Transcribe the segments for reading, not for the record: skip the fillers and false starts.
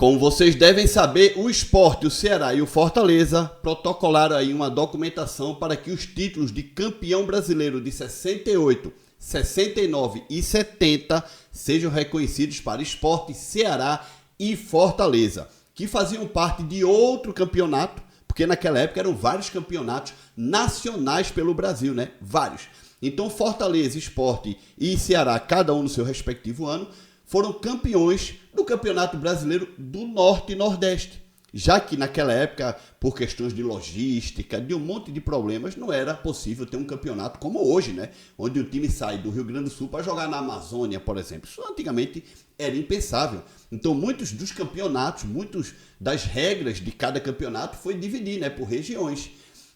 Como vocês devem saber, o Sport, o Ceará e o Fortaleza protocolaram aí uma documentação para que os títulos de campeão brasileiro de 68, 69 e 70 sejam reconhecidos para Sport, Ceará e Fortaleza, que faziam parte de outro campeonato, porque naquela época eram vários campeonatos nacionais pelo Brasil, né? Vários. Então Fortaleza, Sport e Ceará, cada um no seu respectivo ano, foram campeões do Campeonato Brasileiro do Norte e Nordeste. Já que naquela época, por questões de logística, de um monte de problemas, não era possível ter um campeonato como hoje, né? Onde o time sai do Rio Grande do Sul para jogar na Amazônia, por exemplo. Isso antigamente era impensável. Então muitos dos campeonatos, muitas das regras de cada campeonato foi dividir, né, por regiões.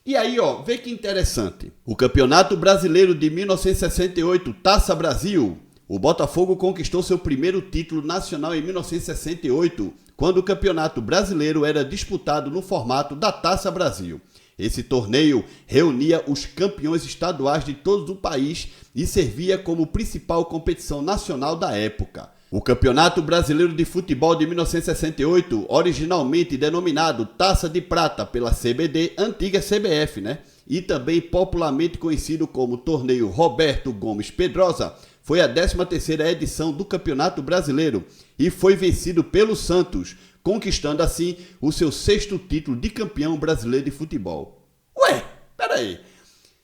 E aí, vê que interessante. O Campeonato Brasileiro de 1968, Taça Brasil. O Botafogo conquistou seu primeiro título nacional em 1968, quando o Campeonato Brasileiro era disputado no formato da Taça Brasil. Esse torneio reunia os campeões estaduais de todo o país e servia como principal competição nacional da época. O Campeonato Brasileiro de Futebol de 1968, originalmente denominado Taça de Prata pela CBD, antiga CBF, né? E também popularmente conhecido como Torneio Roberto Gomes Pedrosa, foi a 13ª edição do Campeonato Brasileiro e foi vencido pelo Santos, conquistando assim o seu 6º título de campeão brasileiro de futebol. Ué, peraí.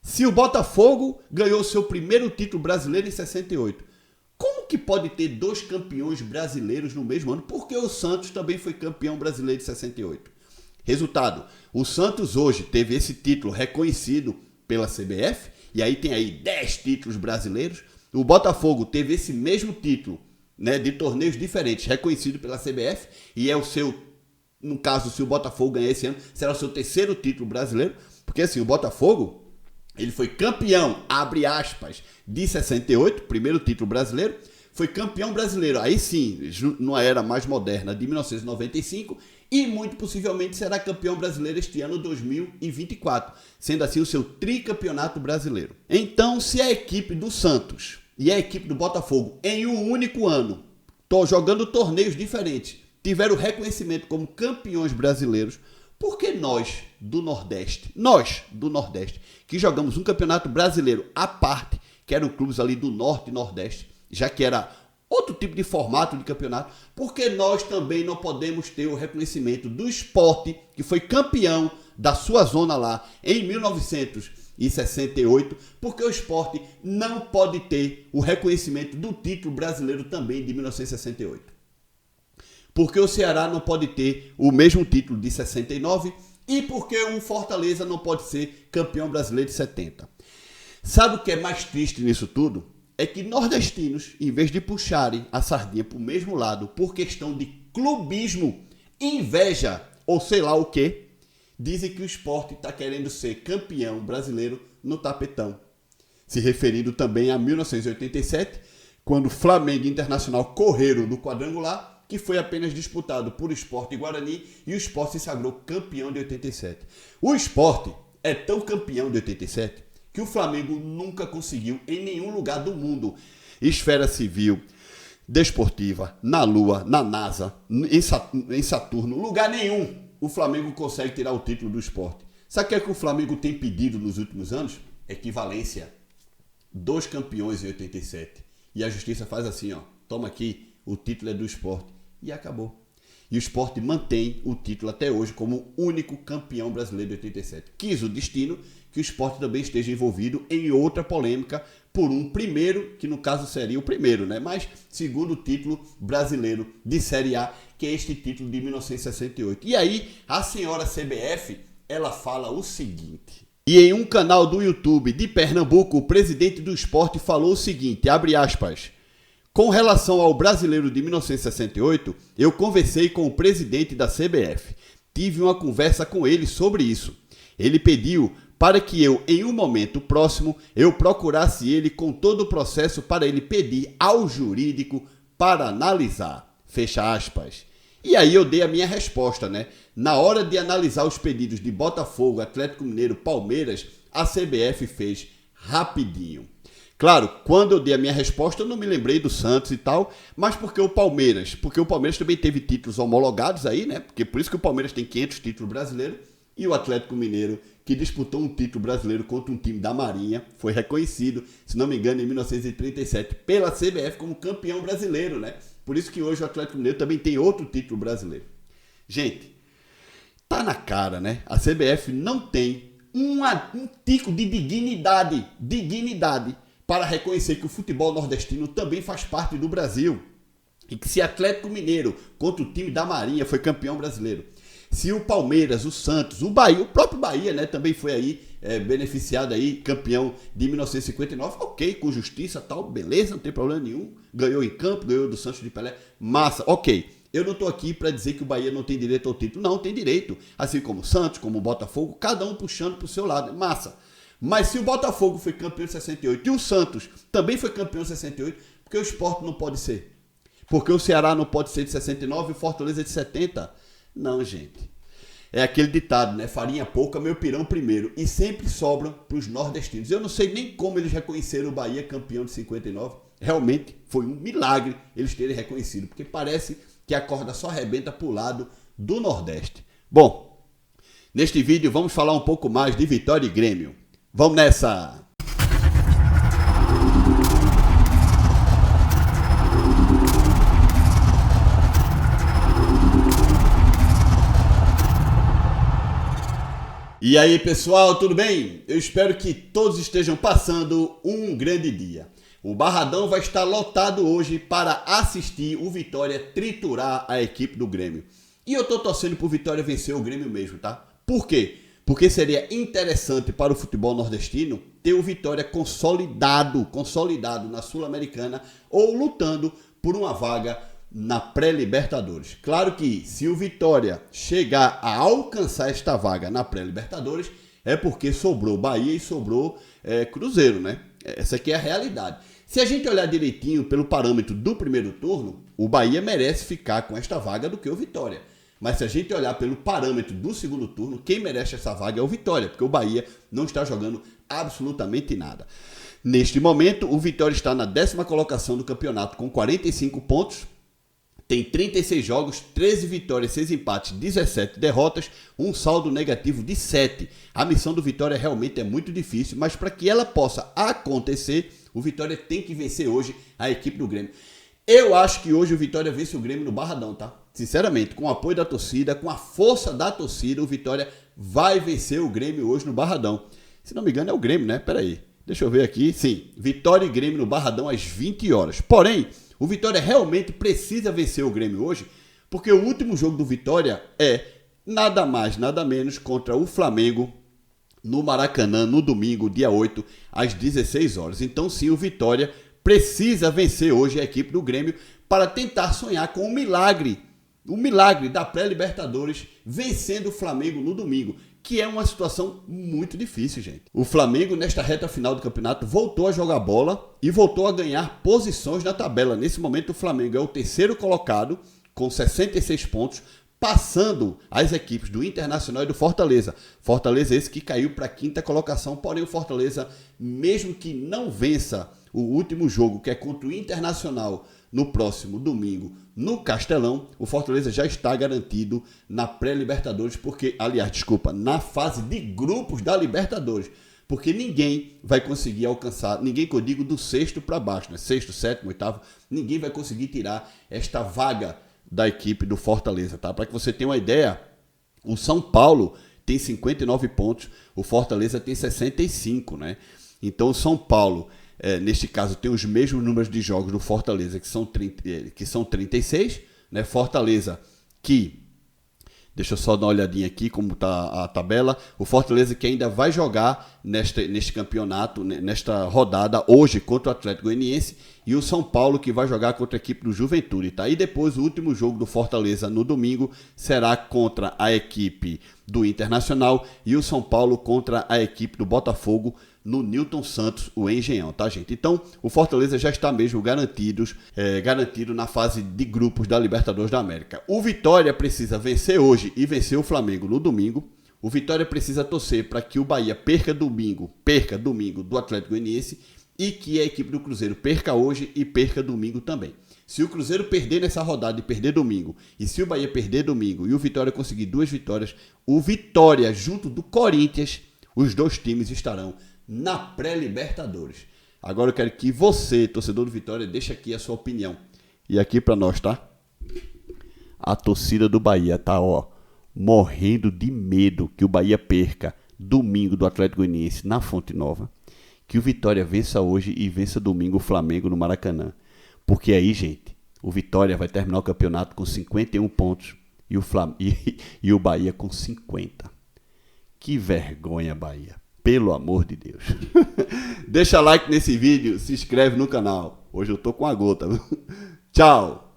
Se o Botafogo ganhou seu primeiro título brasileiro em 68, como que pode ter 2 campeões brasileiros no mesmo ano? Porque o Santos também foi campeão brasileiro de 68. Resultado, o Santos hoje teve esse título reconhecido pela CBF, e aí tem aí 10 títulos brasileiros. O Botafogo teve esse mesmo título, né, de torneios diferentes, reconhecido pela CBF, e é o seu, no caso, se o Botafogo ganhar esse ano, será o seu 3º título brasileiro, porque assim, o Botafogo, ele foi campeão, abre aspas, de 68, primeiro título brasileiro, foi campeão brasileiro, aí sim, numa era mais moderna, de 1995, e muito possivelmente será campeão brasileiro este ano 2024, sendo assim o seu tricampeonato brasileiro. Então, se a equipe do Santos e a equipe do Botafogo, em um único ano, jogando torneios diferentes, tiveram reconhecimento como campeões brasileiros, por que nós do Nordeste, que jogamos um campeonato brasileiro à parte, que eram clubes ali do Norte e Nordeste, já que era outro tipo de formato de campeonato, porque nós também não podemos ter o reconhecimento do Sport, que foi campeão da sua zona lá em 1968, porque o Sport não pode ter o reconhecimento do título brasileiro também de 1968. Porque o Ceará não pode ter o mesmo título de 69 e porque o Fortaleza não pode ser campeão brasileiro de 70. Sabe o que é mais triste nisso tudo? É que nordestinos, em vez de puxarem a sardinha para o mesmo lado por questão de clubismo, inveja ou sei lá o que, dizem que o Sport está querendo ser campeão brasileiro no tapetão. Se referindo também a 1987, quando Flamengo e Internacional correram do quadrangular, que foi apenas disputado por Sport e Guarani, e o Sport se sagrou campeão de 87. O Sport é tão campeão de 87 que o Flamengo nunca conseguiu em nenhum lugar do mundo. Esfera civil, desportiva, na Lua, na NASA, em Saturno, lugar nenhum o Flamengo consegue tirar o título do Sport. Sabe o que é que o Flamengo tem pedido nos últimos anos? Equivalência. 2 campeões em 87. E a justiça faz assim, toma aqui, o título é do Sport. E acabou. E o Sport mantém o título até hoje como único campeão brasileiro de 87. Quis o destino que o Sport também esteja envolvido em outra polêmica por um primeiro, que no caso seria o primeiro, né? Mas segundo título brasileiro de Série A, que é este título de 1968. E aí, a senhora CBF, ela fala o seguinte. E em um canal do YouTube de Pernambuco, o presidente do Sport falou o seguinte, abre aspas, com relação ao brasileiro de 1968, eu conversei com o presidente da CBF. Tive uma conversa com ele sobre isso. Ele pediu para que eu, em um momento próximo, eu procurasse ele com todo o processo para ele pedir ao jurídico para analisar. Fecha aspas. E aí eu dei a minha resposta, né? Na hora de analisar os pedidos de Botafogo, Atlético Mineiro, Palmeiras, a CBF fez rapidinho. Claro, quando eu dei a minha resposta, eu não me lembrei do Santos e tal, mas porque o Palmeiras também teve títulos homologados aí, né? Porque por isso que o Palmeiras tem 500 títulos brasileiros e o Atlético Mineiro, que disputou um título brasileiro contra um time da Marinha, foi reconhecido, se não me engano, em 1937 pela CBF como campeão brasileiro, né? Por isso que hoje o Atlético Mineiro também tem outro título brasileiro. Gente, tá na cara, né? A CBF não tem um tico de dignidade para reconhecer que o futebol nordestino também faz parte do Brasil. E que se Atlético Mineiro, contra o time da Marinha, foi campeão brasileiro. Se o Palmeiras, o Santos, o Bahia, o próprio Bahia, né, também foi aí beneficiado aí, campeão de 1959, ok, com justiça, tal, beleza, não tem problema nenhum. Ganhou em campo, ganhou do Santos de Pelé, massa, ok. Eu não estou aqui para dizer que o Bahia não tem direito ao título. Não, tem direito. Assim como o Santos, como o Botafogo, cada um puxando para o seu lado. Massa. Mas se o Botafogo foi campeão em 68 e o Santos também foi campeão em 68, por que o Sport não pode ser? Porque o Ceará não pode ser de 69 e o Fortaleza de 70? Não, gente. É aquele ditado, né? Farinha pouca, meu pirão primeiro. E sempre sobram para os nordestinos. Eu não sei nem como eles reconheceram o Bahia campeão de 59. Realmente foi um milagre eles terem reconhecido, porque parece que a corda só arrebenta para o lado do Nordeste. Bom, neste vídeo vamos falar um pouco mais de Vitória e Grêmio. Vamos nessa! E aí, pessoal, tudo bem? Eu espero que todos estejam passando um grande dia. O Barradão vai estar lotado hoje para assistir o Vitória triturar a equipe do Grêmio. E eu tô torcendo pro Vitória vencer o Grêmio mesmo, tá? Por quê? Porque seria interessante para o futebol nordestino ter o Vitória consolidado na Sul-Americana ou lutando por uma vaga na pré-Libertadores. Claro que se o Vitória chegar a alcançar esta vaga na pré-Libertadores, é porque sobrou Bahia e sobrou Cruzeiro, né? Essa aqui é a realidade. Se a gente olhar direitinho pelo parâmetro do primeiro turno, o Bahia merece ficar com esta vaga do que o Vitória. Mas se a gente olhar pelo parâmetro do segundo turno, quem merece essa vaga é o Vitória, porque o Bahia não está jogando absolutamente nada. Neste momento, o Vitória está na 10ª colocação do campeonato com 45 pontos. Tem 36 jogos, 13 vitórias, 6 empates, 17 derrotas, um saldo negativo de 7. A missão do Vitória realmente é muito difícil, mas para que ela possa acontecer, o Vitória tem que vencer hoje a equipe do Grêmio. Eu acho que hoje o Vitória vence o Grêmio no Barradão, tá? Sinceramente, com o apoio da torcida, com a força da torcida, o Vitória vai vencer o Grêmio hoje no Barradão. Se não me engano é o Grêmio, né? Pera aí, deixa eu ver aqui. Sim, Vitória e Grêmio no Barradão às 20 horas. Porém, o Vitória realmente precisa vencer o Grêmio hoje, porque o último jogo do Vitória é nada mais, nada menos contra o Flamengo no Maracanã, no domingo, dia 8, às 16 horas. Então sim, o Vitória precisa vencer hoje a equipe do Grêmio para tentar sonhar com o milagre da pré-Libertadores, vencendo o Flamengo no domingo, que é uma situação muito difícil, gente. O Flamengo, nesta reta final do campeonato, voltou a jogar bola e voltou a ganhar posições na tabela. Nesse momento, o Flamengo é o terceiro colocado, com 66 pontos, passando as equipes do Internacional e do Fortaleza. Fortaleza esse que caiu para a 5ª colocação, porém o Fortaleza, mesmo que não vença o último jogo, que é contra o Internacional, no próximo domingo, no Castelão, o Fortaleza já está garantido na pré-Libertadores, na fase de grupos da Libertadores, porque ninguém vai conseguir alcançar, ninguém que eu digo do 6º para baixo, né? 6º, 7º, 8º, ninguém vai conseguir tirar esta vaga da equipe do Fortaleza, tá? Para que você tenha uma ideia, o São Paulo tem 59 pontos, o Fortaleza tem 65, né? Então o São Paulo, neste caso, tem os mesmos números de jogos do Fortaleza, que são 36, né? Fortaleza que, deixa eu só dar uma olhadinha aqui como está a tabela, o Fortaleza que ainda vai jogar neste campeonato, nesta rodada, hoje contra o Atlético Goianiense, e o São Paulo que vai jogar contra a equipe do Juventude, tá? E depois o último jogo do Fortaleza no domingo será contra a equipe do Internacional e o São Paulo contra a equipe do Botafogo no Newton Santos, o Engenhão, tá, gente? Então, o Fortaleza já está mesmo garantido na fase de grupos da Libertadores da América. O Vitória precisa vencer hoje e vencer o Flamengo no domingo. O Vitória precisa torcer para que o Bahia perca domingo do Atlético Goianiense e que a equipe do Cruzeiro perca hoje e perca domingo também. Se o Cruzeiro perder nessa rodada e perder domingo, e se o Bahia perder domingo e o Vitória conseguir 2 vitórias, o Vitória junto do Corinthians, os 2 times estarão na pré-Libertadores. Agora eu quero que você, torcedor do Vitória, deixe aqui a sua opinião. E aqui para nós, tá? A torcida do Bahia tá, morrendo de medo que o Bahia perca domingo do Atlético Goianiense na Fonte Nova. Que o Vitória vença hoje e vença domingo o Flamengo no Maracanã. Porque aí, gente, o Vitória vai terminar o campeonato com 51 pontos e o Bahia com 50. Que vergonha, Bahia. Pelo amor de Deus. Deixa like nesse vídeo, se inscreve no canal. Hoje eu tô com a gota. Tchau.